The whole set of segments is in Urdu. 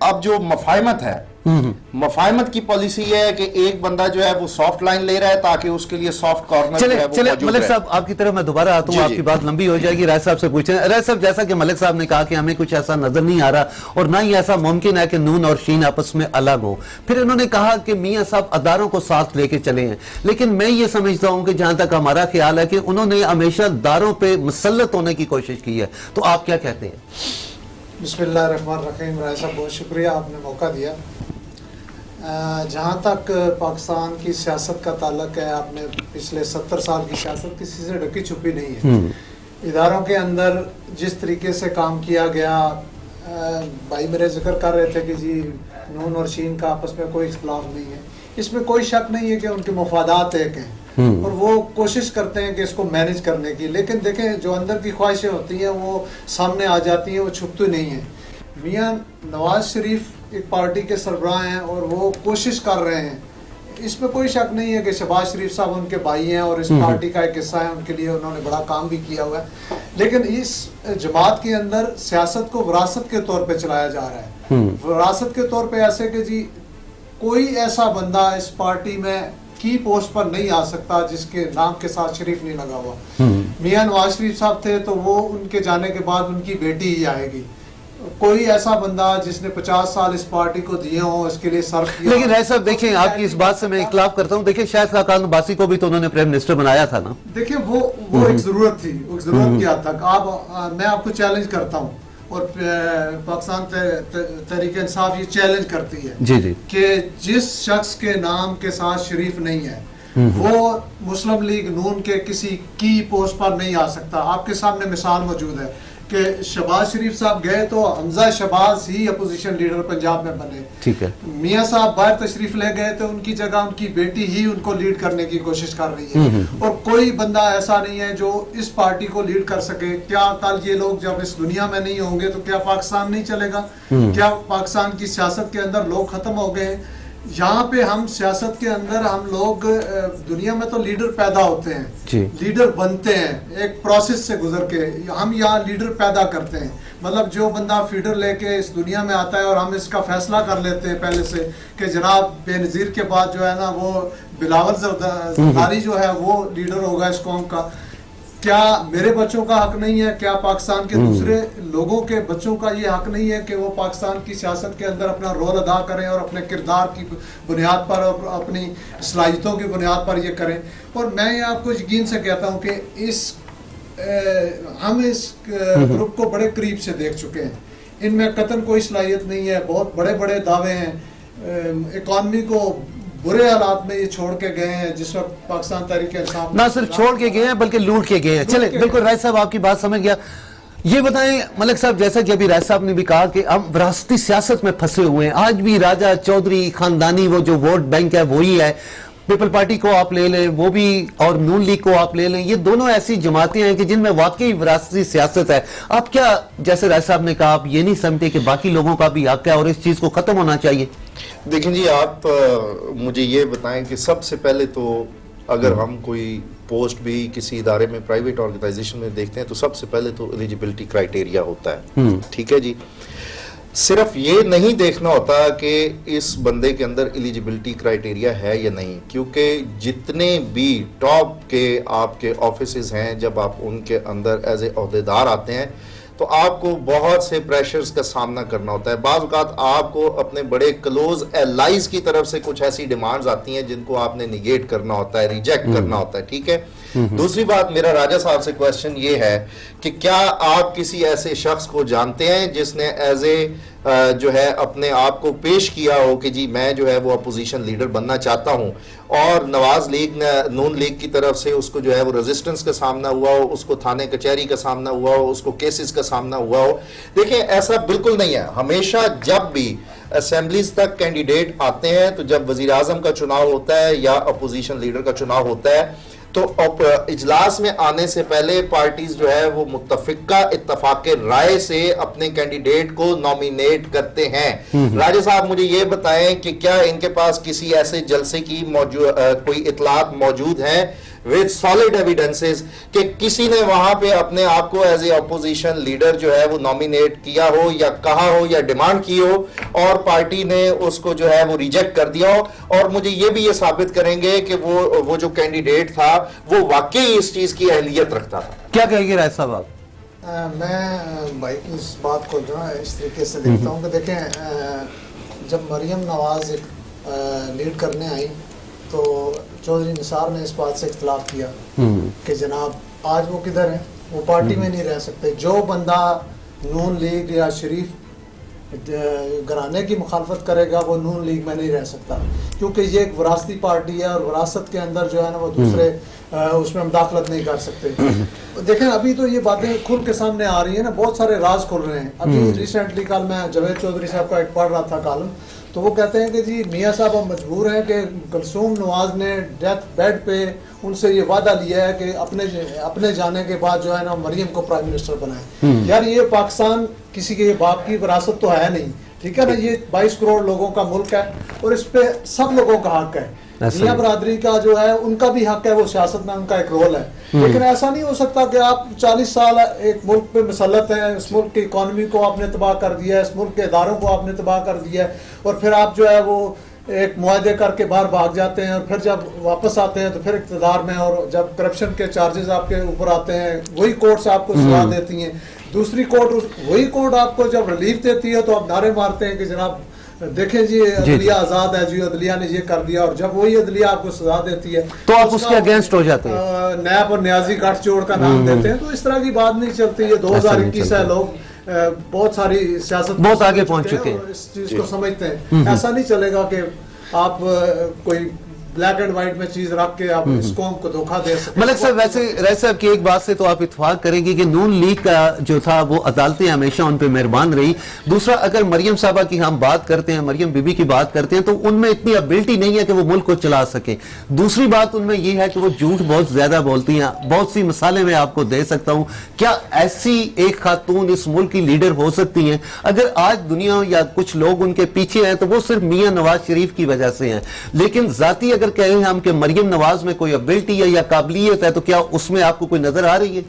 اب جو مفاہمت ہے، مفاہمت کی پالیسی یہ ہے کہ ایک بندہ جو ہے وہ سافٹ لائن لے رہا ہے تاکہ اس کے لیے سافٹ کارنر جو ہے وہ چلے موجود ملک ہے. صاحب آپ کی طرف میں دوبارہ آتا ہوں, آپ کی بات لمبی ہو جائے گی. رائے صاحب سے پوچھیں. رائے صاحب, جیسا کہ ملک صاحب نے کہا کہ ہمیں کچھ ایسا نظر نہیں آ رہا اور نہ ہی ایسا ممکن ہے کہ نون اور شین آپس میں الگ ہو. پھر انہوں نے کہا کہ میاں صاحب اداروں کو ساتھ لے کے چلے ہیں, لیکن میں یہ سمجھتا ہوں کہ جہاں تک ہمارا خیال ہے کہ انہوں نے ہمیشہ داروں پہ مسلط ہونے کی کوشش کی ہے. تو آپ کیا کہتے ہیں؟ بسم اللہ الرحمن الرحیم. رائے صاحب بہت شکریہ, آپ نے موقع دیا. جہاں تک پاکستان کی سیاست کا تعلق ہے, آپ نے پچھلے 70 سال کی سیاست کسی سے ڈھکی چھپی نہیں ہے. اداروں کے اندر جس طریقے سے کام کیا گیا, بھائی میرے ذکر کر رہے تھے کہ جی نون اور شین کا آپس میں کوئی اختلاف نہیں ہے, اس میں کوئی شک نہیں ہے کہ ان کے مفادات ایک ہیں اور وہ کوشش کرتے ہیں کہ اس کو مینج کرنے کی. لیکن دیکھیں جو اندر کی خواہشیں ہوتی ہیں وہ سامنے آ جاتی ہیں, وہ چھپتی نہیں ہیں. میاں نواز شریف ایک پارٹی کے سربراہ ہیں اور وہ کوشش کر رہے ہیں, اس میں کوئی شک نہیں ہے کہ شہباز شریف صاحب ان کے بھائی ہیں اور اس پارٹی کا ایک حصہ ہے, ان کے لیے انہوں نے بڑا کام بھی کیا ہوا ہے. لیکن اس جماعت کے اندر سیاست کو وراثت کے طور پہ چلایا جا رہا ہے. وراثت کے طور پہ ایسے کہ جی کوئی ایسا بندہ اس پارٹی میں کی پوسٹ پر نہیں آ سکتا جس کے نام کے ساتھ شریف نہیں لگا ہوا. میاں نواز شریف صاحب تھے تو وہ ان کے جانے کے بعد ان کی بیٹی ہی آئے گی. کوئی ایسا بندہ جس نے 50 سال اس پارٹی کو دیے ہوں, اس کے لیے صرف کیا. لیکن رائے صاحب دیکھیں, آپ کی اس بات سے میں اختلاف کرتا ہوں. دیکھیں شاہد خاقان عباسی کو بھی تو انہوں نے پرائم منسٹر بنایا تھا نا. دیکھیں وہ ایک ضرورت تھی, ایک ضرورت کی حد تک. میں آپ کو چیلنج کرتا ہوں اور پاکستان تحریک انصاف یہ چیلنج کرتی ہے جی کہ جس شخص کے نام کے ساتھ شریف نہیں ہے وہ مسلم لیگ نون کے کسی کی پوسٹ پر نہیں آ سکتا. آپ کے سامنے مثال موجود ہے کہ شہباز شریف صاحب گئے تو حمزہ شہباز ہی اپوزیشن لیڈر پنجاب میں بنے. ٹھیک ہے. میاں صاحب باہر تشریف لے گئے تو ان کی جگہ ان کی بیٹی ہی ان کو لیڈ کرنے کی کوشش کر رہی ہے. اور کوئی بندہ ایسا نہیں ہے جو اس پارٹی کو لیڈ کر سکے. کیا کل یہ لوگ جب اس دنیا میں نہیں ہوں گے تو کیا پاکستان نہیں چلے گا؟ کیا پاکستان کی سیاست کے اندر لوگ ختم ہو گئے ہیں؟ یہاں پہ ہم سیاست کے اندر ہم لوگ دنیا میں تو لیڈر پیدا ہوتے ہیں, لیڈر بنتے ہیں ایک پروسیس سے گزر کے. ہم یہاں لیڈر پیدا کرتے ہیں, مطلب جو بندہ فیڈر لے کے اس دنیا میں آتا ہے اور ہم اس کا فیصلہ کر لیتے ہیں پہلے سے کہ جناب بے نظیر کے بعد جو ہے نا وہ بلاول زرداری جو ہے وہ لیڈر ہوگا اس قوم کا. کیا میرے بچوں کا حق نہیں ہے؟ کیا پاکستان کے دوسرے لوگوں کے بچوں کا یہ حق نہیں ہے کہ وہ پاکستان کی سیاست کے اندر اپنا رول ادا کریں اور اپنے کردار کی بنیاد پر اور اپنی صلاحیتوں کی بنیاد پر یہ کریں؟ اور میں یہ آپ کو یقین سے کہتا ہوں کہ ہم اس گروپ کو بڑے قریب سے دیکھ چکے ہیں. ان میں قطعاً کوئی صلاحیت نہیں ہے, بہت بڑے بڑے دعوے ہیں. اکانومی کو برے حالات میں یہ چھوڑ کے گئے ہیں جس وقت پاکستان تحریک انصاف نہ صرف چھوڑ کے گئے ہیں بلکہ لوٹ کے گئے ہیں. چلے بالکل رائے صاحب آپ کی بات سمجھ گیا. یہ بتائیں ملک صاحب, جیسا کہ ابھی رائے صاحب نے بھی کہا کہ ہم وراثتی سیاست میں پھنسے ہوئے ہیں. آج بھی راجہ چودھری خاندانی وہ جو ووٹ بینک ہے وہی ہے. پیپل پارٹی کو آپ لے لیں وہ بھی, اور نون لیگ کو آپ لے لیں, یہ دونوں ایسی جماعتیں ہیں کہ جن میں واقعی وراثتی سیاست ہے. آپ کیا, جیسے رائے صاحب نے کہا, آپ یہ نہیں سمجھتے کہ باقی لوگوں کا بھی حق ہے اور اس چیز کو ختم ہونا چاہیے؟ دیکھیں جی, آپ مجھے یہ بتائیں کہ سب سے پہلے تو اگر ہم کوئی پوسٹ بھی کسی ادارے میں پرائیویٹ آرگنائزیشن میں دیکھتے ہیں تو سب سے پہلے تو ایلیجیبلٹی کرائیٹیریا ہوتا ہے. ٹھیک ہے جی, صرف یہ نہیں دیکھنا ہوتا کہ اس بندے کے اندر ایلیجیبلٹی کرائیٹیریا ہے یا نہیں, کیونکہ جتنے بھی ٹاپ کے آپ کے آفیسز ہیں جب آپ ان کے اندر ایز اے عہدیدار آتے ہیں تو آپ کو بہت سے پریشرز کا سامنا کرنا ہوتا ہے. بعض اوقات آپ کو اپنے بڑے کلوز ایلائز کی طرف سے کچھ ایسی ڈیمانڈز آتی ہیں جن کو آپ نے نیگیٹ کرنا ہوتا ہے, ریجیکٹ کرنا ہوتا ہے. ٹھیک ہے. دوسری بات, میرا راجہ صاحب سے کویسچن یہ ہے کہ کیا آپ کسی ایسے شخص کو جانتے ہیں جس نے ایز اے جو ہے اپنے آپ کو پیش کیا ہو کہ جی میں جو ہے وہ اپوزیشن لیڈر بننا چاہتا ہوں, اور نواز لیگ نون لیگ کی طرف سے اس کو جو ہے وہ ریزسٹنس کا سامنا ہوا ہو, اس کو تھانے کچہری کا سامنا ہوا ہو, اس کو کیسز کا سامنا ہوا ہو؟ دیکھیں ایسا بالکل نہیں ہے. ہمیشہ جب بھی اسمبلیز تک کینڈیڈیٹ آتے ہیں تو جب وزیر اعظم کا چناؤ ہوتا ہے یا اپوزیشن لیڈر کا چناؤ ہوتا ہے تو اجلاس میں آنے سے پہلے پارٹیز جو ہے وہ متفقہ اتفاق رائے سے اپنے کینڈیڈیٹ کو نامینیٹ کرتے ہیں. راجہ صاحب مجھے یہ بتائیں کہ کیا ان کے پاس کسی ایسے جلسے کی کوئی اطلاعات موجود ہیں with solid evidences کہ کسی نے وہاں پہ اپنے آپ کو ایز اے اپوزیشن لیڈر جو ہے وہ نامینیٹ کیا ہو یا کہا ہو یا ڈیمانڈ کی ہو اور پارٹی نے اس کو جو ہے وہ ریجیکٹ کر دیا ہو, اور مجھے یہ بھی یہ ثابت کریں گے کہ وہ جو کینڈیڈیٹ تھا وہ واقعی اس چیز کی اہلیت رکھتا تھا. کیا کہیں گے رائے صاحب آپ؟ میں بھائی کی اس بات کو جو ہے اس طریقے سے دیکھتا ہوں کہ دیکھیں جب مریم نواز لیڈ کرنے آئی تو چودھری نثار نے اس بات سے اختلاف کیا کہ جناب آج وہ کدھر ہیں, وہ پارٹی میں نہیں رہ سکتے. جو بندہ نون لیگ یا شریف گھرانے کی مخالفت کرے گا وہ نون لیگ میں نہیں رہ سکتا, کیونکہ یہ ایک وراثتی پارٹی ہے اور وراثت کے اندر جو ہے نا وہ دوسرے اس میں ہم داخلت نہیں کر سکتے. دیکھیں ابھی تو یہ باتیں کھل کے سامنے آ رہی ہیں نا, بہت سارے راز کھل رہے ہیں. ابھی ریسنٹلی کل میں جاوید چودھری صاحب کا ایک پڑھ رہا تھا کالم, تو وہ کہتے ہیں کہ جی میاں صاحب ہم مجبور ہیں کہ کلثوم نواز نے ڈیتھ بیڈ پہ ان سے یہ وعدہ لیا ہے کہ اپنے جانے کے بعد جو ہے نا مریم کو پرائم منسٹر بنائیں. یار یہ پاکستان کسی کے باپ کی وراثت تو ہے نہیں, ٹھیک ہے نا, یہ 22 کروڑ لوگوں کا ملک ہے اور اس پہ سب لوگوں کا حق ہے. میاں برادری کا جو ہے ان کا بھی حق ہے, وہ سیاست میں ان کا ایک رول ہے, لیکن ایسا نہیں ہو سکتا کہ آپ 40 سال ایک ملک پہ مسلط ہیں, اس ملک کی اکانومی کو آپ نے تباہ کر دیا ہے, اس ملک کے اداروں کو آپ نے تباہ کر دیا ہے, اور پھر آپ جو ہے وہ ایک معاہدے کر کے باہر بھاگ جاتے ہیں, اور پھر جب واپس آتے ہیں تو پھر اقتدار میں, اور جب کرپشن کے چارجز آپ کے اوپر آتے ہیں وہی کورٹس آپ کو سزا دیتی ہیں, دوسری کورٹ وہی کورٹ آپ کو جب ریلیف دیتی ہے تو آپ نعرے مارتے ہیں کہ جناب دیکھیں جی عدلیہ آزاد ہے, جی عدلیہ نے یہ کر دیا, اور جب وہی عدلیہ آپ کو سزا دیتی ہے تو آپ اس کے اگینسٹ ہو جاتے ہیں, نیب اور نیازی گٹھ جوڑ کا نام دیتے ہیں. تو اس طرح کی بات نہیں چلتی. یہ 2021 ہے, لوگ بہت ساری سیاست بہت آگے پہنچ چکے ہیں, اس چیز کو سمجھتے ہیں. ایسا نہیں چلے گا کہ آپ کوئی بلیک اینڈ وائٹ میں چیز رکھ کے آپ اس قوم کو دھوکہ دے سکتے. ملک صاحب ویسے رائے صاحب کی ایک بات سے تو آپ اتفاق کریں گے کہ نون لیگ کا جو تھا وہ عدالتیں ہمیشہ ان پہ مہربان رہی. دوسرا اگر مریم صاحبہ کی ہم بات کرتے ہیں, مریم بی بی کی بات کرتے ہیں, تو ان میں اتنی ابیلٹی نہیں ہے کہ وہ ملک کو چلا سکے. دوسری بات ان میں یہ ہے کہ وہ جھوٹ بہت زیادہ بولتی ہیں. بہت سی مثالیں میں آپ کو دے سکتا ہوں. کیا ایسی ایک خاتون اس ملک کی لیڈر ہو سکتی ہیں؟ اگر آج دنیا یا کچھ لوگ ان کے پیچھے ہیں تو وہ صرف میاں نواز شریف کی وجہ سے ہیں, لیکن ذاتی اگر کہیں ہم کہ مریم نواز میں کوئی ابیلٹی ہے یا قابلیت ہے تو کیا اس میں آپ کو کوئی نظر آ رہی ہے؟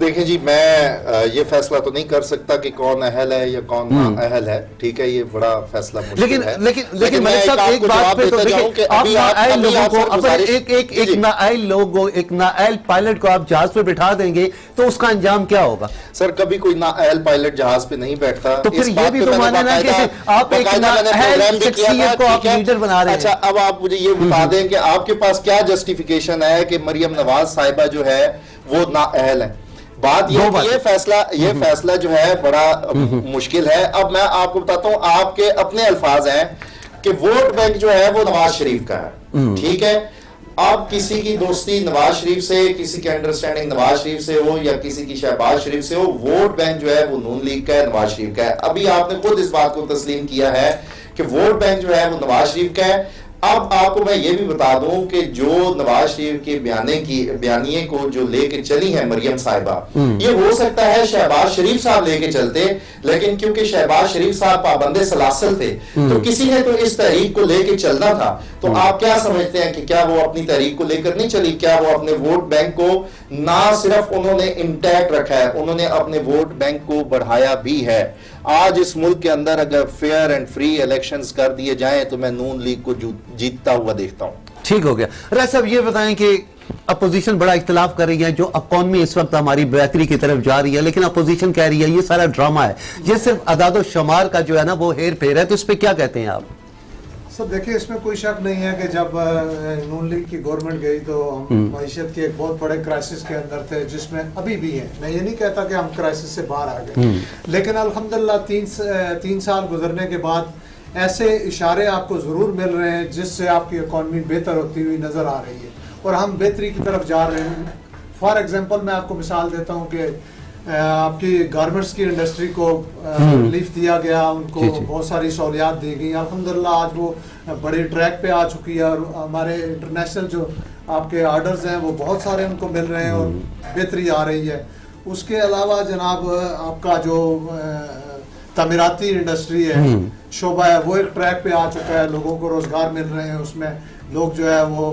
دیکھیں جی, میں یہ فیصلہ تو نہیں کر سکتا کہ کون اہل ہے یا کون نا اہل ہے, ٹھیک ہے, یہ بڑا فیصلہ مشکل ہے. لیکن ملک صاحب ایک بات پہ تو دیکھیں, آپ نااہل لوگوں کو, ایک نااہل لوگ, ایک نااہل پائلٹ کو آپ جہاز پہ بٹھا دیں گے تو اس کا انجام کیا ہوگا؟ سر کبھی کوئی نااہل پائلٹ جہاز پہ نہیں بیٹھتا. تو پھر یہ بھی تو مانے نا کہ آپ ایک نااہل شخصیت کو آپ لیڈر بنا رہے ہیں. اچھا, اب آپ مجھے یہ بتا دیں کہ آپ کے پاس کیا جسٹیفیکیشن ہے کہ مریم نواز صاحبہ جو ہے وہ نااہل ہے؟ بات یہ کہ یہ فیصلہ جو ہے بڑا مشکل ہے. اب میں آپ کو بتاتا ہوں, آپ کے اپنے الفاظ ہیں کہ ووٹ بینک جو ہے وہ نواز شریف کا ہے, ٹھیک ہے. اب کسی کی دوستی نواز شریف سے, کسی کی انڈرسٹینڈنگ نواز شریف سے ہو یا کسی کی شہباز شریف سے ہو, ووٹ بینک جو ہے وہ نون لیگ کا ہے, نواز شریف کا ہے. ابھی آپ نے خود اس بات کو تسلیم کیا ہے کہ ووٹ بینک جو ہے وہ نواز شریف کا ہے. اب آپ کو میں یہ بھی بتا دوں کہ جو نواز شریف کے بیانیے کو جو لے کے چلی ہے مریم صاحبہ, یہ ہو سکتا ہے شہباز شریف صاحب لے کے چلتے, لیکن کیونکہ شہباز شریف صاحب پابند سلاسل تھے تو کسی نے تو اس تحریک کو لے کے چلنا تھا. تو آپ کیا سمجھتے ہیں کہ کیا وہ اپنی تحریک کو لے کر نہیں چلی؟ کیا وہ اپنے ووٹ بینک کو نہ صرف انہوں نے انٹیکٹ رکھا ہے, انہوں نے اپنے ووٹ بینک کو بڑھایا بھی ہے. آج اس ملک کے اندر اگر فیئر اینڈ فری الیکشنز کر دیے جائیں تو میں نون لیگ کو جیتتا ہوا دیکھتا ہوں. ٹھیک ہو گیا. رائے صاحب یہ بتائیں کہ اپوزیشن بڑا اختلاف کر رہی ہے, جو اکانومی اس وقت ہماری بہتری کی طرف جا رہی ہے, لیکن اپوزیشن کہہ رہی ہے یہ سارا ڈرامہ ہے, یہ صرف اعداد و شمار کا جو ہے نا وہ ہیر پھیر ہے. تو اس پہ کیا کہتے ہیں آپ؟ سب دیکھیں, اس میں کوئی شک نہیں ہے کہ جب نون لیگ کی گورنمنٹ گئی تو ہم معیشت کے ایک بہت بڑے کرائسس کے اندر تھے, جس میں ابھی بھی ہیں. میں یہ نہیں کہتا کہ ہم کرائسس سے باہر آ گئے, لیکن الحمدللہ 3 سال گزرنے کے بعد ایسے اشارے آپ کو ضرور مل رہے ہیں جس سے آپ کی اکانومی بہتر ہوتی ہوئی نظر آ رہی ہے اور ہم بہتری کی طرف جا رہے ہیں. فار ایگزامپل میں آپ کو مثال دیتا ہوں کہ آپ کی گارمنٹس کی انڈسٹری کو ریلیف دیا گیا, ان کو بہت ساری سہولیات دی گئی. الحمدللہ آج وہ بڑے ٹریک پہ آ چکی ہے اور ہمارے انٹرنیشنل جو آپ کے آرڈرز ہیں وہ بہت سارے ان کو مل رہے ہیں اور بہتری آ رہی ہے. اس کے علاوہ جناب آپ کا جو تعمیراتی انڈسٹری ہے, شعبہ ہے, وہ ایک ٹریک پہ آ چکا ہے, لوگوں کو روزگار مل رہے ہیں, اس میں لوگ جو ہے وہ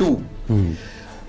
2।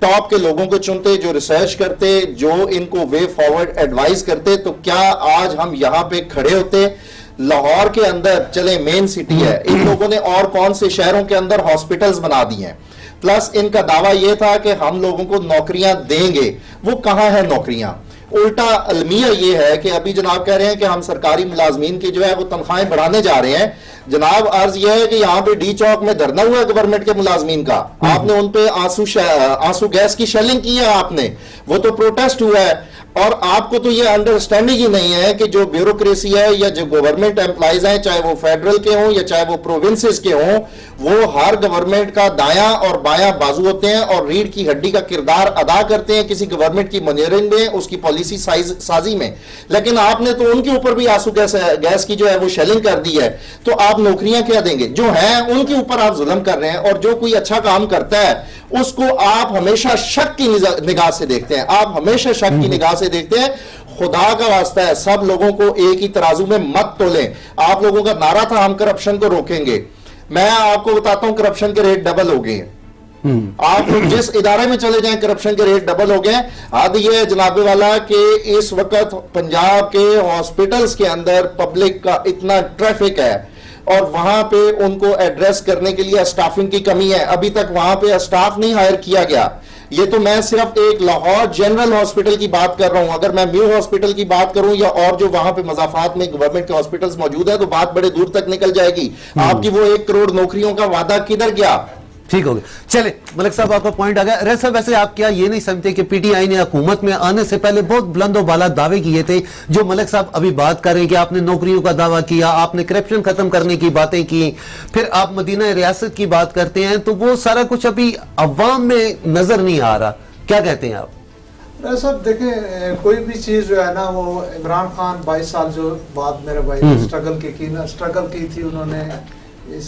ٹاپ کے لوگوں کو چنتے, جو ریسرچ کرتے, جو ان کو وے فارورڈ ایڈوائز کرتے, تو کیا آج ہم یہاں پہ کھڑے ہوتے؟ لاہور کے اندر چلے مین سٹی ہے, ان لوگوں نے اور کون سے شہروں کے اندر ہاسپٹلز بنا دیے ہیں, پلس ان کا دعویٰ یہ تھا کہ ہم لوگوں کو نوکریاں دیں گے. وہ کہاں ہیں نوکریاں؟ الٹا المیہ یہ ہے کہ ابھی جناب کہہ رہے ہیں کہ ہم سرکاری ملازمین کی جو ہے وہ تنخواہیں بڑھانے جا رہے ہیں. جناب عرض یہ ہے کہ یہاں پہ ڈی چوک میں دھرنا ہوا ہے گورنمنٹ کے ملازمین کا, آپ نے ان پہ آنسو گیس کی شیلنگ کی ہے, آپ نے, وہ تو پروٹیسٹ ہوا ہے. اور آپ کو تو یہ انڈرسٹینڈنگ ہی نہیں ہے کہ جو بیوروکریسی ہے یا جو گورنمنٹ امپلائیز ہیں, چاہے وہ فیڈرل کے ہوں یا چاہے وہ پروونسز کے ہوں, وہ ہر گورنمنٹ کا دایاں اور بایاں بازو ہوتے ہیں اور ریڑھ کی ہڈی کا کردار ادا کرتے ہیں کسی گورنمنٹ کی منیجرنگ میں, اس کی پالیسی سازی میں. لیکن آپ نے تو ان کے اوپر بھی آنسو گیس کی جو ہے وہ شیلنگ کر دی ہے, تو آپ نوکریاں کیا دیں گے؟ جو ہیں ان کے اوپر آپ ظلم کر رہے ہیں, اور جو کوئی اچھا کام کرتا ہے اس کو آپ ہمیشہ شک کی نگاہ سے دیکھتے ہیں, آپ ہمیشہ شک کی نگاہ سے دیکھتے ہیں. خدا کا واسطہ ہے, سب لوگوں کو ایک ہی ترازو میں مت تولیں. آپ لوگوں کا نعرہ تھا ہم کرپشن کو روکیں گے, میں آپ کو بتاتا ہوں کرپشن کے ریٹ ڈبل ہو گئے ہیں. آپ جس ادارے میں چلے جائیں کرپشن کے ریٹ ڈبل ہو گئے ہیں. حد یہ ہے جناب والا کہ اس وقت پنجاب کے ہاسپٹلز کے اندر پبلک کا اتنا ٹریفک ہے اور وہاں پہ ان کو ایڈریس کرنے کے لیے اسٹافنگ کی کمی ہے. ابھی تک وہاں پہ اسٹاف نہیں ہائر کیا گیا. یہ تو میں صرف ایک لاہور جنرل ہاسپٹل کی بات کر رہا ہوں. اگر میں میو ہاسپٹل کی بات کروں یا اور جو وہاں پہ مضافات میں گورنمنٹ کے ہاسپٹلز موجود ہیں تو بات بڑے دور تک نکل جائے گی. آپ کی وہ 1 کروڑ نوکریوں کا وعدہ کدھر گیا؟ ٹھیک ہو گیا. چلے ملک صاحب آپ کا پوائنٹ آ گیا. ریس صاحب ویسے آپ کیا یہ نہیں سمجھتے کہ پی ٹی آئی نے حکومت میں آنے سے پہلے بہت بلند و بالا دعوے کیے تھے, جو ملک صاحب ابھی بات کر رہے ہیں کہ آپ نے نوکریوں کا دعویٰ کیا, آپ نے کرپشن ختم کرنے کی باتیں کی, پھر آپ مدینہ ریاست کی بات کرتے ہیں, تو وہ سارا کچھ ابھی عوام میں نظر نہیں آ رہا. کیا کہتے ہیں آپ؟ صاحب دیکھیں, کوئی بھی چیز جو ہے نا, وہ عمران خان 22 سال جو بات میرے بھائی اسٹرگل کی تھی انہوں نے اس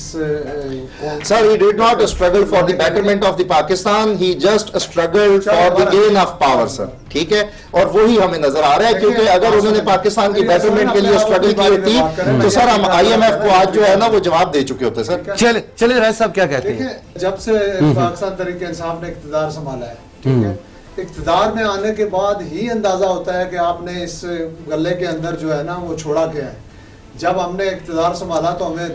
Sir, he did not struggle for the betterment of the Pakistan, he just struggled for the gain of power, sir. ٹھیک ہے, اور وہی ہمیں نظر آ رہا ہے, کیونکہ اگر انہوں نے پاکستان کی بیٹرمنٹ کے لیے اسٹرگل کی ہوتی تو سر ہم آئی ایم ایف کو آج جو ہے نا وہ جواب دے چکے ہوتے. سر چلے راج صاحب کیا کہتے ہیں؟ جب سے پاکستان تحریک انصاف نے اقتدار سنبھالا ہے, ٹھیک ہے, اقتدار میں آنے کے بعد ہی اندازہ ہوتا ہے کہ آپ نے اس گلے کے اندر جو ہے نا وہ چھوڑا کیا ہے. جب ہم نے اقتدار سنبھالا تو ہمیں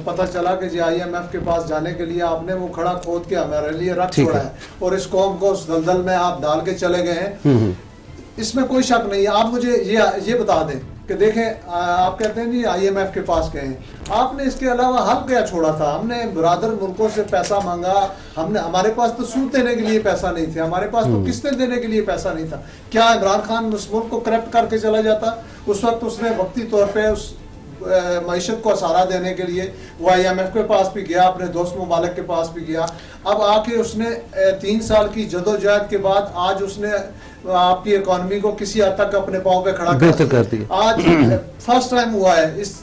پتہ چلا کہ جی آئی ایم ایف کے پاس جانے کے لیے آپ نے وہ کھڑا کھود کے ہمارے لیے رکھ چھوڑا ہے, اور اس قوم کو اس دلدل میں آپ ڈال کے چلے گئے ہیں. اس میں کوئی شک نہیں ہے. آپ مجھے یہ بتا دیں کہ دیکھیں, آپ کہتے ہیں جی آئی ایم ایف کے پاس گئے ہیں, آپ نے اس کے علاوہ حل کیا چھوڑا تھا؟ ہم نے برادر ملکوں سے پیسہ مانگا, ہمارے پاس تو سود دینے کے لیے پیسہ نہیں تھا, ہمارے پاس تو قسطیں دینے کے لیے پیسہ نہیں تھا. کیا عمران خان اس ملک کو کرپٹ کر کے چلا جاتا؟ اس وقت اس نے وقتی طور پہ اس معیشت کو سہارا دینے کے لیے وہ آئی ایم ایف کے پاس بھی گیا, اپنے دوست ممالک کے پاس بھی گیا. اب آ کے اس نے 3 سال کی جدوجہد کے بعد آج اس نے آپ کی اکانومی کو کسی حد تک اپنے پاؤں پہ کھڑا کر دیا. آج فرسٹ ٹائم ہوا ہے اس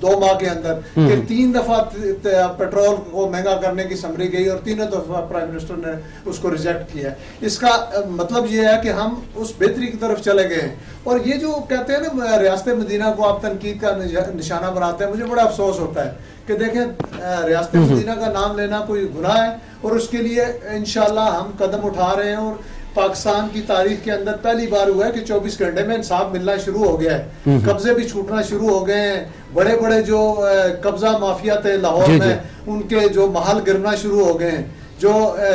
2 ماہ کے اندر کہ 3 دفعہ پیٹرول کو مہنگا کرنے کی سمری گئی اور 3 دفعہ پرائم منسٹر نے اس کو ریجیکٹ کیا ہے. اس کا مطلب یہ ہے کہ ہم اس بہتری کی طرف چلے گئے ہیں. اور یہ جو کہتے ہیں نا ریاست مدینہ کو آپ تنقید کا نشانہ بناتے ہیں, مجھے بڑا افسوس ہوتا ہے کہ دیکھیں ریاست مدینہ کا نام لینا کوئی گناہ ہے, اور اس کے لیے انشاءاللہ ہم قدم اٹھا رہے ہیں. اور پاکستان کی تاریخ کے اندر پہلی بار ہوا ہے کہ 24 گھنٹے میں انصاف ملنا شروع ہو گیا ہے, قبضے بھی چھوٹنا شروع ہو گئے ہیں. بڑے بڑے جو قبضہ مافیا تھے لاہور میں, ان کے جو محل گرنا شروع ہو گئے ہیں. جو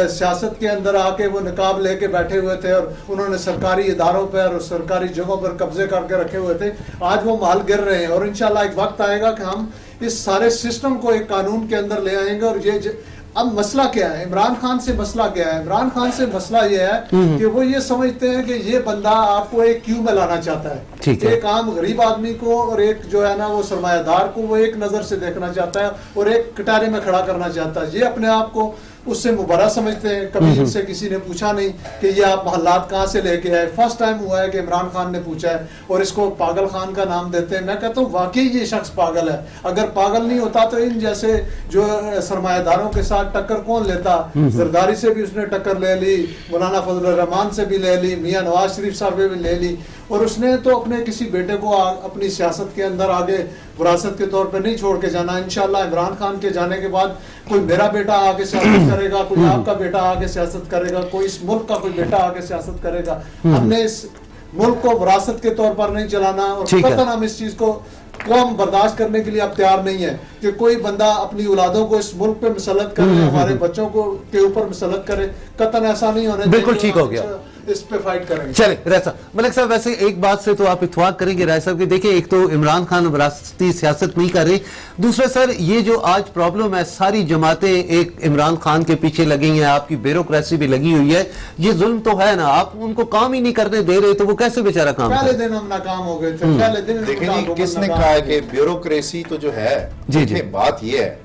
سیاست کے اندر آ کے وہ نقاب لے کے بیٹھے ہوئے تھے اور انہوں نے سرکاری اداروں پر اور سرکاری جگہوں پر قبضے کر کے رکھے ہوئے تھے, آج وہ محل گر رہے ہیں. اور انشاءاللہ ایک وقت آئے گا کہ ہم اس سارے سسٹم کو ایک قانون کے اندر لے آئیں گے. اور یہ اب مسئلہ کیا ہے, عمران خان سے مسئلہ کیا ہے؟ عمران خان سے مسئلہ یہ ہے کہ وہ یہ سمجھتے ہیں کہ یہ بندہ آپ کو ایک کیو میں لانا چاہتا ہے, ایک عام غریب آدمی کو اور ایک جو ہے نا وہ سرمایہ دار کو وہ ایک نظر سے دیکھنا چاہتا ہے اور ایک کٹارے میں کھڑا کرنا چاہتا ہے. یہ اپنے آپ کو اس سے مبارہ سمجھتے ہیں. کبھی ان سے کسی نے پوچھا نہیں کہ یہ آپ محلات کہاں سے لے کے آئے. فرسٹ ٹائم ہوا ہے کہ عمران خان نے پوچھا ہے, اور اس کو پاگل خان کا نام دیتے ہیں. میں کہتا ہوں واقعی یہ شخص پاگل ہے. اگر پاگل نہیں ہوتا تو ان جیسے جو سرمایہ داروں کے ساتھ ٹکر کون لیتا؟ زرداری سے بھی اس نے ٹکر لے لی, مولانا فضل الرحمان سے بھی لے لی, میاں نواز شریف صاحب سے بھی لے لی, اور اس نے تو اپنے کسی بیٹے کو اپنی سیاست کے اندر آگے وراثت کے طور پہ نہیں چھوڑ کے جانا. انشاءاللہ عمران خان کے جانے کے بعد کوئی میرا بیٹا آگے سیاست کرے گا, کوئی آپ کا بیٹا آگے سیاست کرے گا, کوئی اس ملک کا کوئی بیٹا آگے سیاست کرے گا. ہم نے اس ملک کو وراثت کے طور پر نہیں چلانا, اور قطعاً ہم اس چیز کو قوم برداشت کرنے کے لیے اب تیار نہیں ہے کہ کوئی بندہ اپنی اولادوں کو اس ملک پہ مسلط کرے, ہمارے بچوں کو کے اوپر مسلط کرے. قطعاً ایسا نہیں ہونا. بالکل ٹھیک ہو گیا, اس پہ فائٹ کریں گے. چلے رائے صاحب, ملک صاحب ویسے ایک بات سے تو آپ اتفاق کریں گے رائے صاحب کہ دیکھیں ایک تو عمران خان وراثتی سیاست نہیں کر رہے, دوسرا سر یہ جو آج پرابلم ہے ساری جماعتیں ایک عمران خان کے پیچھے لگی ہیں, آپ کی بیوروکریسی بھی لگی ہوئی ہے, یہ ظلم تو ہے نا, آپ ان کو کام ہی نہیں کرنے دے رہے تو وہ کیسے بیچارہ کام پہلے دن ہم ناکام ہو گئے تھے. پہلے دن دیکھیں کس نے کہا ہے کہ بیوروکریسی تو جو ہے, دیکھیں بات یہ ہے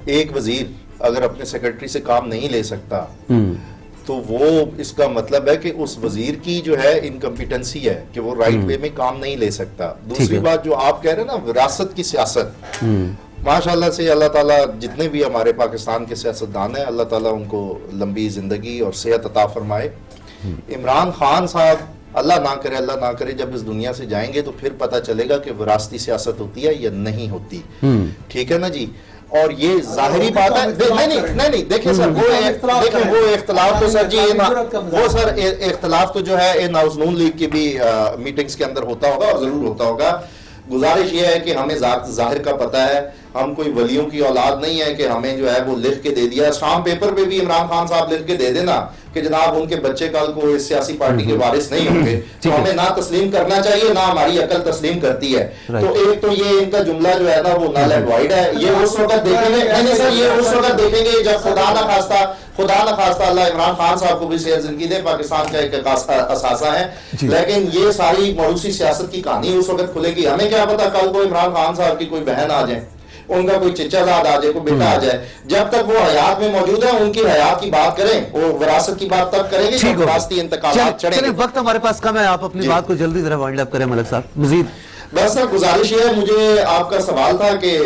ایک وزیر اگر اپنے سیکرٹری سے کام نہیں لے سکتا تو وہ اس کا مطلب ہے کہ اس وزیر کی جو ہے انکمپیٹنسی ہے کہ وہ رائٹ وے میں کام نہیں لے سکتا. دوسری بات جو آپ کہہ رہے ہیں نا وراثت کی سیاست, ماشاءاللہ سے اللہ تعالیٰ جتنے بھی ہمارے پاکستان کے سیاستدان ہیں اللہ تعالیٰ ان کو لمبی زندگی اور صحت عطا فرمائے. عمران خان صاحب اللہ نہ کرے جب اس دنیا سے جائیں گے تو پھر پتہ چلے گا کہ وراثتی سیاست ہوتی ہے یا نہیں ہوتی. ٹھیک ہے نا جی, اور یہ ظاہری بات ہے. نہیں دیکھیں سر وہ اختلاف تو سر جی وہ سر اختلاف تو جو ہے نون لیگ کی بھی میٹنگز کے اندر ہوتا ہوگا اور ضرور ہوتا ہوگا. گزارش یہ ہے کہ ہمیں ظاہر کا پتہ ہے, ہم کوئی ولیوں کی اولاد نہیں ہے کہ ہمیں جو ہے وہ لکھ کے دے دیا. اسٹامپ پیپر پہ بھی عمران خان صاحب لکھ کے دے دینا کہ جناب ان کے بچے کل کو اس سیاسی پارٹی کے وارث نہیں ہوں گے, تو ہمیں نہ تسلیم کرنا چاہیے نہ ہماری عقل تسلیم کرتی ہے. تو ایک تو یہ ان کا جملہ جو ہے نا وہ نل اینڈ وائڈ ہے. یہ اس وقت دیکھیں گے, نہیں سر یہ اس وقت دیکھیں گے جب خدا نہ خواستہ اللہ عمران خان صاحب کو بھی صحت زندگی دے, پاکستان کا ایک اثاثہ ہے, لیکن یہ ساری موروثی سیاست کی کہانی اس وقت کھلے گی. ہمیں کیا پتا کل کو عمران خان صاحب کی کوئی بہن آ جائے, ان کا کوئی چچا زاد آ جائے, کوئی بیٹا آ جائے, جب تک وہ حیات میں موجود ہے ان کی حیات کی بات کریں, وہ وراثت کی بات تب کریں گے جب وراثتی انتقالات چڑھیں گے. وقت ہمارے پاس کم ہے, آپ اپنی بات کو جلدی ذرا وائنڈ اپ کریں ملک صاحب. مزید بس سر گزارش یہ ہے, مجھے آپ کا سوال تھا کہ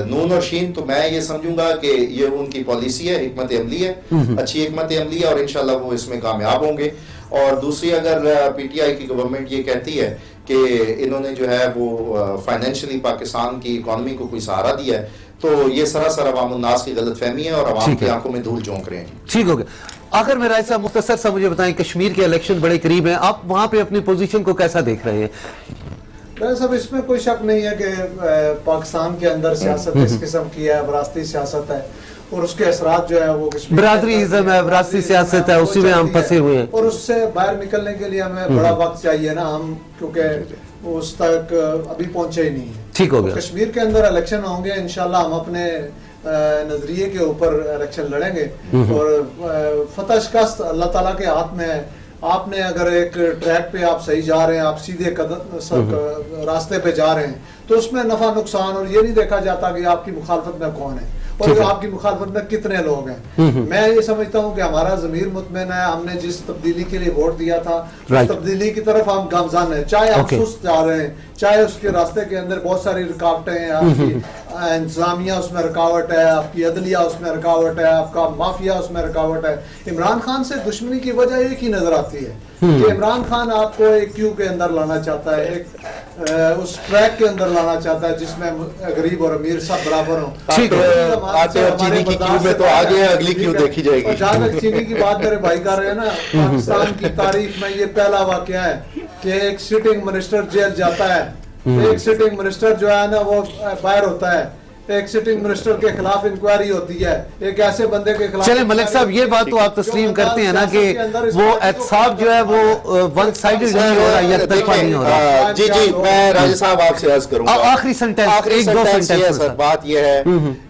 نون اور شین, تو میں یہ سمجھوں گا کہ یہ ان کی پالیسی ہے, حکمت عملی ہے, اچھی حکمت عملی ہے اور انشاءاللہ وہ اس میں کامیاب ہوں گے. اور دوسری اگر پی ٹی آئی کی گورنمنٹ یہ کہتی ہے کہ انہوں نے جو ہے وہ فائنینشلی پاکستان کی اکانومی کو کوئی سہارا دیا ہے تو یہ سراسر عوام الناس کی غلط فہمی ہے اور عوام کی آنکھوں میں دھول جھونک رہے ہیں. ٹھیک ہو گیا. آخر میں رائے صاحب مختصر سا مجھے بتائیں, کشمیر کے الیکشن بڑے قریب ہیں, آپ وہاں پہ اپنی پوزیشن کو کیسا دیکھ رہے ہیں؟ صاحب اس میں کوئی شک نہیں ہے کہ پاکستان کے اندر سیاست اس قسم کی ہے, وراثتی سیاست ہے, اور اس کے اثرات جو ہے وہ برادری ازم ہے, وراثتی سیاست ہے, اسی میں ہم پھنسے ہوئے ہیں, اور اس سے باہر نکلنے کے لیے ہمیں بڑا وقت چاہیے نا, ہم کیونکہ اس تک ابھی پہنچے ہی نہیں ہیں. ٹھیک ہو گیا. کشمیر کے اندر الیکشن ہوں گے انشاءاللہ, ہم اپنے نظریے کے اوپر الیکشن لڑیں گے اور فتح شکست اللہ تعالیٰ کے ہاتھ میں ہے. آپ نے اگر ایک ٹریک پہ آپ صحیح جا رہے ہیں, آپ سیدھے راستے پہ جا رہے ہیں, تو اس میں نفع نقصان اور یہ نہیں دیکھا جاتا کہ آپ کی مخالفت میں کون ہے اور آپ کی مخالفت میں کتنے لوگ ہیں. میں یہ سمجھتا ہوں کہ ہمارا ضمیر مطمئن ہے, ہم نے جس تبدیلی کے لیے ووٹ دیا تھا اس تبدیلی کی طرف ہم گامزن ہیں, چاہے آپ سست جا رہے ہیں, چاہے اس کے راستے کے اندر بہت ساری رکاوٹیں ہیں, آپ کی انتظامیہ اس میں رکاوٹ ہے, آپ کی عدلیہ اس میں رکاوٹ ہے, آپ کا مافیا اس میں رکاوٹ ہے. عمران خان سے دشمنی کی وجہ ایک ہی نظر آتی ہے کہ عمران خان آپ کو ایک کیو کے اندر لانا چاہتا ہے, ایک اس ٹریک کے اندر لانا چاہتا ہے جس میں غریب اور امیر سب برابر ہوں. چینی کی کیو میں تو آگے اگلی کیو دیکھی جائے گی. جہاں تک چینی کی بات میرے بھائی کر رہے ہیں نا, پاکستان کی تاریخ میں یہ پہلا واقعہ ہے کہ ایک سٹنگ منسٹر جیل جاتا ہے, ایک سٹنگ منسٹر جو ہے نا وہ باہر ہوتا ہے, ایک سٹنگ منسٹر کے خلاف انکوائری ہوتی ہے, ایک ایسے بندے کے خلاف. چلیں ملک صاحب یہ بات تو آپ تسلیم کرتے ہیں نا کہ وہ احتساب جو ہے وہ ون سائیڈڈ نہیں ہو رہا, یک طرفہ نہیں ہو رہا. جی میں راجہ صاحب آپ سے عرض کروں گا, آخری سنٹینس ایک دو سنٹینس. بات یہ ہے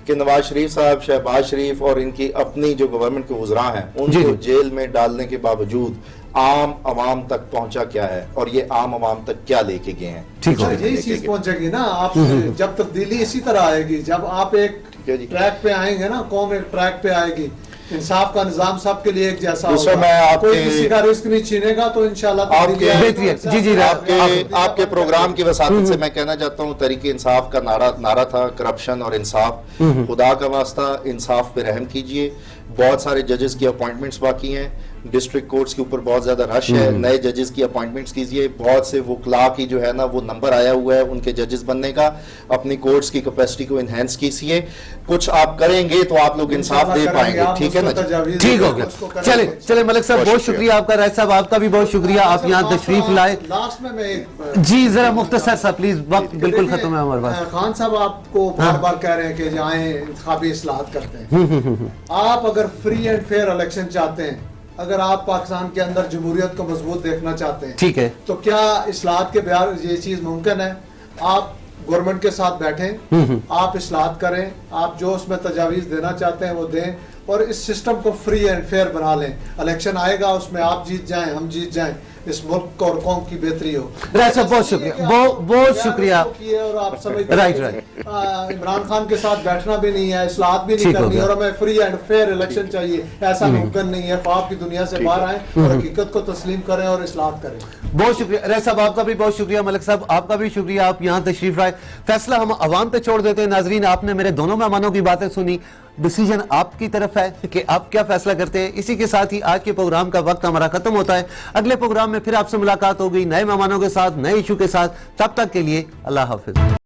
کہ نواز شریف صاحب, شہباز شریف اور ان کی اپنی جو گورنمنٹ کے وزراء ہیں ان کو جیل میں ڈالنے کے باوجود عام عوام تک پہنچا کیا ہے اور یہ عام عوام تک کیا لے کے گئے ہیں. یہی چیز پہنچے گی نا, آپ جب تبدیلی اسی طرح آئے گی, جب آپ ایک ٹریک پہ آئیں گے نا, قوم ایک ٹریک پہ آئے گی, انصاف کا نظام سب کے لیے ایک جیسا ہوگا, کوئی کسی کا رزق نہیں چھینے گا, تو انشاءاللہ آپ کے پروگرام کی وساطت سے میں کہنا چاہتا ہوں تحریک انصاف کا نعرہ تھا کرپشن اور انصاف. خدا کا واسطہ انصاف پہ رحم کیجئے, بہت سارے ججز کی اپوائنٹمنٹس باقی ہیں, ڈسٹرکٹ کورٹس کے اوپر بہت زیادہ رش ہے, نئے ججز کی اپوائنٹمنٹس کیجئے, بہت سے وکلاء کی جو ہے نا وہ نمبر آیا ہوا ہے ان کے ججز بننے کا, اپنی کورٹس کی کیپیسٹی کو انہینس کیجئے, کچھ آپ کریں گے تو آپ لوگ انصاف دے پائیں گے, ٹھیک ہے نا جی؟ ٹھیک ہو گیا, چلے ملک صاحب بہت شکریہ آپ کا, راج صاحب آپ کا بھی بہت شکریہ, آپ یہاں تشریف لائے. لاسٹ میں ایک جی ذرا مختصر سا پلیز, وقت بالکل ختم ہے ہمارے پاس. خان صاحب آپ کو بار بار کہہ رہے ہیں کہ جائیں انتخابی اصلاحات کرتے ہیں, آپ اگر فری اینڈ فیئر الیکشن چاہتے ہیں, اگر آپ پاکستان کے اندر جمہوریت کو مضبوط دیکھنا چاہتے ہیں, ٹھیک ہے, تو کیا اصلاحات کے بغیر یہ چیز ممکن ہے؟ آپ گورنمنٹ کے ساتھ بیٹھیں, آپ اصلاحات کریں, آپ جو اس میں تجاویز دینا چاہتے ہیں وہ دیں, اور اس سسٹم کو فری اینڈ فیئر بنا لیں. الیکشن آئے گا, اس میں آپ جیت جائیں, ہم جیت جائیں, اس ملک اور قوم کی بہتری ہو. راج صاحب بہت شکریہ, بہت شکریہ. اور آپ سمجھتے ہیں کہ عمران خان کے ساتھ بیٹھنا بھی نہیں ہے, اصلاحات بھی نہیں کرنی, اور ہمیں فری اینڈ فیئر الیکشن چاہیے, ایسا ممکن نہیں ہے. خواب کی دنیا سے باہر آئیں اور حقیقت کو تسلیم کریں اور اصلاحات کریں. بہت شکریہ راج صاحب, آپ کا بھی بہت شکریہ. ملک صاحب آپ کا بھی شکریہ, آپ یہاں تشریف لائے. فیصلہ ہم عوام پہ چھوڑ دیتے ہیں. ناظرین, آپ نے میرے دونوں مہمانوں کی باتیں سنی, ڈیسیجن آپ کی طرف ہے کہ آپ کیا فیصلہ کرتے ہیں. اسی کے ساتھ ہی آج کے پروگرام کا وقت ہمارا ختم ہوتا ہے. اگلے پروگرام میں پھر آپ سے ملاقات ہوگی نئے مہمانوں کے ساتھ, نئے ایشو کے ساتھ. تب تک کے لیے اللہ حافظ.